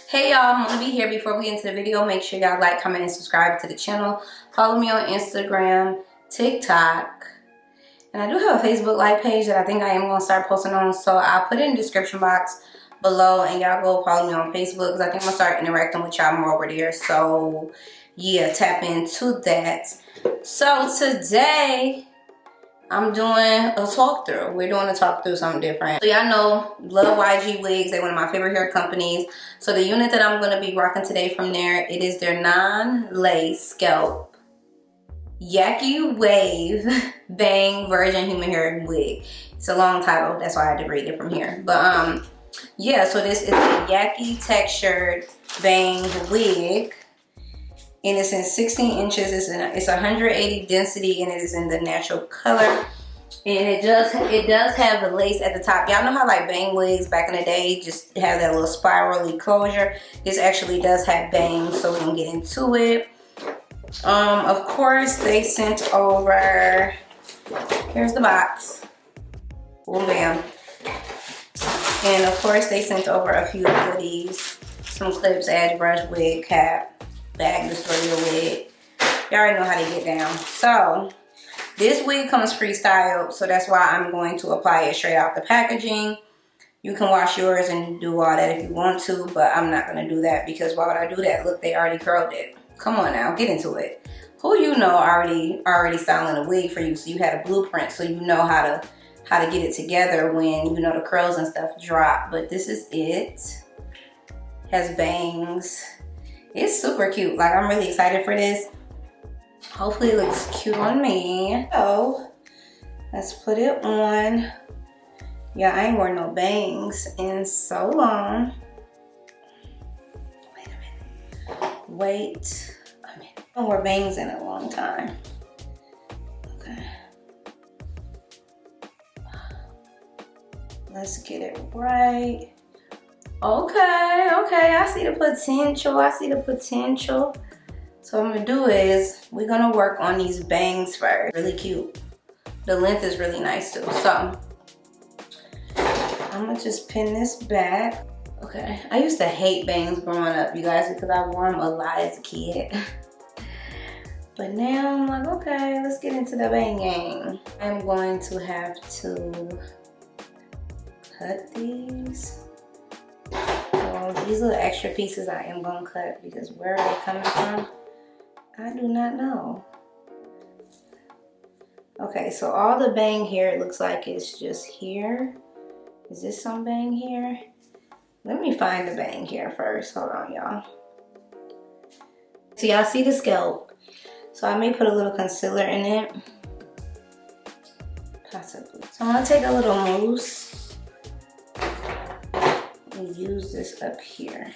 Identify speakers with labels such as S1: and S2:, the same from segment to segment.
S1: Hey y'all, I'm gonna be here. Before we get into the video, make sure y'all like, comment, and subscribe to the channel. Follow me on Instagram, TikTok, and I do have a Facebook like page that I think I am gonna start posting on, so I'll put it in the description box below, and y'all go follow me on Facebook because I think I'm gonna start interacting with y'all more over there. So yeah, tap into that. So today I'm doing a talk through. We're doing a talk through something different. So y'all know, love YGWigs. They're one of my favorite hair companies. So the unit that I'm gonna be rocking today from there, it is their non-lace scalp Yaki wave bang virgin human hair wig. It's a long title, that's why I had to read it from here. But yeah, so this is a Yaki textured bang wig. And it's in 16 inches. It's 180 density, and it is in the natural color. And it does have the lace at the top. Y'all know how like bang wigs back in the day just have that little spirally closure. This actually does have bangs, so we're gonna get into it. Of course, they sent over. Here's the box. Boom, bam. And of course, they sent over a few goodies: some clips, edge brush, wig cap, bag to store your wig. You already know how to get down. So this wig comes freestyled, so that's why I'm going to apply it straight out the packaging. You can wash yours and do all that if you want to, but I'm not going to do that because why would I do that? Look, they already curled it. Come on now, get into it. Who you know already styling a wig for you, so you had a blueprint, so you know how to get it together when you know the curls and stuff drop. But this is it. Has bangs. It's super cute. Like, I'm really excited for this. Hopefully it looks cute on me. So let's put it on. Yeah, I ain't worn no bangs in so long. Wait a minute. Wait a minute. I haven't worn bangs in a long time. Okay. Let's get it right. Okay, I see the potential. I see the potential. So what I'm gonna do is we're gonna work on these bangs first. Really cute. The length is really nice too. So I'm gonna just pin this back. Okay, I used to hate bangs growing up, you guys, because I wore them a lot as a kid. But now I'm like, okay, let's get into the banging. I'm going to have to cut these. Well, these little extra pieces I am gonna cut because where are they coming from? I do not know. Okay, so all the bang here, it looks like it's just here. Is this some bang here? Let me find the bang here first. Hold on, y'all. So y'all see the scalp. So I may put a little concealer in it. Possibly. So I'm gonna take a little mousse and use this up here.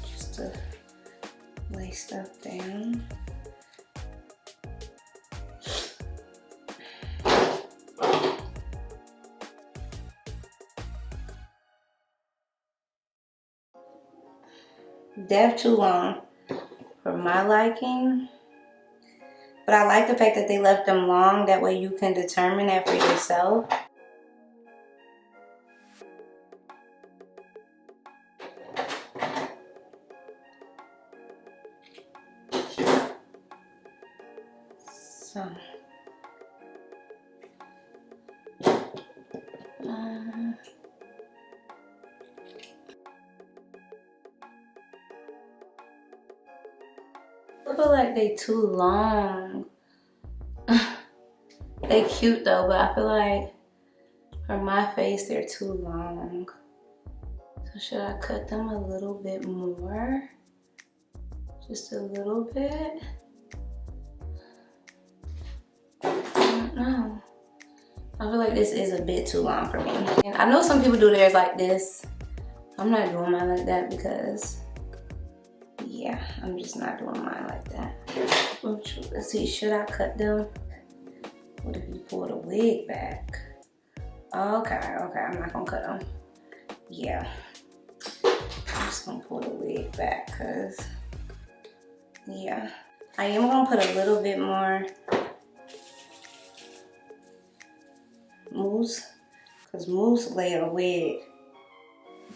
S1: Just to lay stuff down. Depth too long for my liking, but I like the fact that they left them long. That way you can determine that for yourself. So I feel like they too long. They cute though, but I feel like for my face they're too long. So should I cut them a little bit more? Just a little bit? I don't know. I feel like this is a bit too long for me. And I know some people do theirs like this. I'm not doing mine like that because, yeah, I'm just not doing mine like that. Let's see, should I cut them? What if you pull the wig back? Okay, I'm not gonna cut them. Yeah, I'm just gonna pull the wig back because, yeah. I am gonna put a little bit more mousse because mousse lay a wig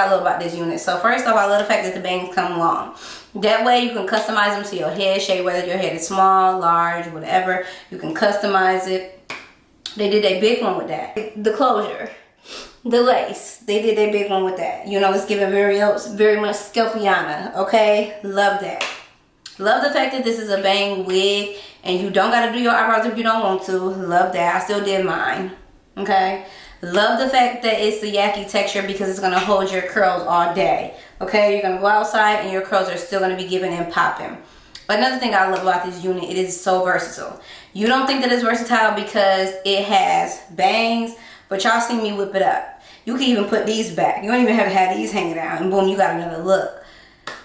S1: I love about this unit. So first off, I love the fact that the bangs come long. That way you can customize them to your head shape, whether your head is small, large, whatever. You can customize it. They did a big one with that. The closure, the lace, they did a big one with that. You know, it's giving very much Scalpiana, okay? Love that. Love the fact that this is a bang wig and you don't got to do your eyebrows if you don't want to. Love that. I still did mine, okay? Love the fact that it's the Yaki texture because it's going to hold your curls all day, okay? You're going to go outside and your curls are still going to be giving and popping. But another thing I love about this unit, it is so versatile. You don't think that it's versatile because it has bangs, but y'all see me whip it up. You can even put these back. You don't even have to have these hanging out and boom, you got another look.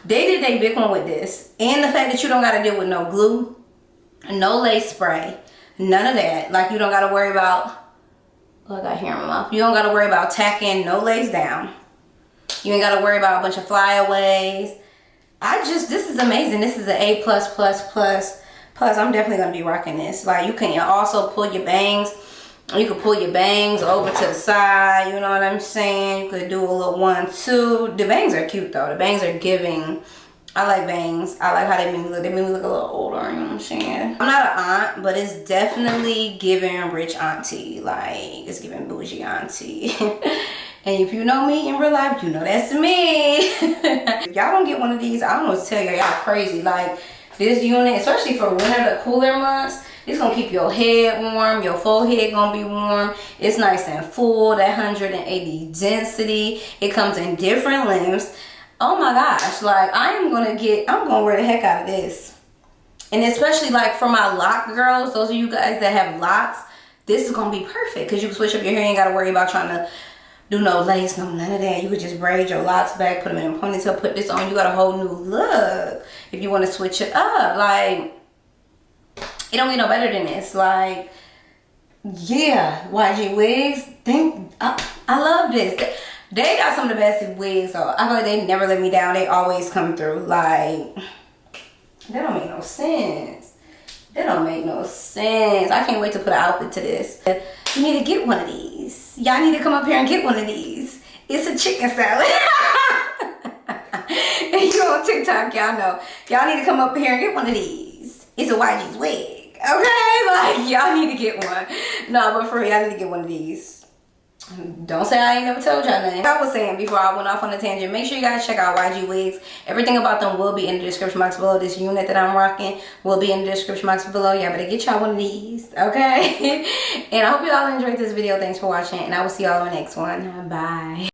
S1: They did a big one with this. And the fact that you don't got to deal with no glue, no lace spray, none of that. Like you don't got to worry about, oh, I got hair in my mouth. You don't got to worry about tacking no lace down. You ain't got to worry about a bunch of flyaways. This is amazing. This is an A++++. Plus, I'm definitely going to be rocking this. Like you can also pull your bangs. You can pull your bangs over to the side, you know what I'm saying? You could do a little 1-2. The bangs are cute though. The bangs are giving. I like bangs. I like how they make me look. They make me look a little older, you know what I'm saying? I'm not an aunt, but it's definitely giving rich auntie. Like, it's giving bougie auntie. And if you know me in real life, you know that's me. If y'all don't get one of these, I don't know what to tell y'all. Y'all crazy. Like, this unit, especially for winter, the cooler months, it's gonna keep your head warm, your forehead gonna be warm. It's nice and full, that 180 density. It comes in different lengths. Oh my gosh, like I'm gonna wear the heck out of this. And especially like for my lock girls, those of you guys that have locks, this is gonna be perfect because you can switch up your hair. You ain't gotta worry about trying to do no lace, no none of that. You could just braid your locks back, put them in a ponytail, put this on. You got a whole new look if you want to switch it up. Like, it don't get no better than this. Like, yeah, YGWigs, I love this. They got some of the best wigs, so I feel like they never let me down. They always come through. Like, that don't make no sense. That don't make no sense. I can't wait to put an outfit to this. You need to get one of these. Y'all need to come up here and get one of these. It's a chicken salad. you on TikTok, y'all know. Y'all need to come up here and get one of these. It's a YG's wig. Okay? Like, y'all need to get one. No, but for real, y'all need to get one of these. Don't say I ain't never told y'all nothing. I was saying before I went off on a tangent, make sure you guys check out YGWigs. Everything about them will be in the description box below. This unit that I'm rocking will be in the description box below. Y'all better get y'all one of these, okay? And I hope you all enjoyed this video. Thanks for watching, and I will see y'all in the next one. Bye.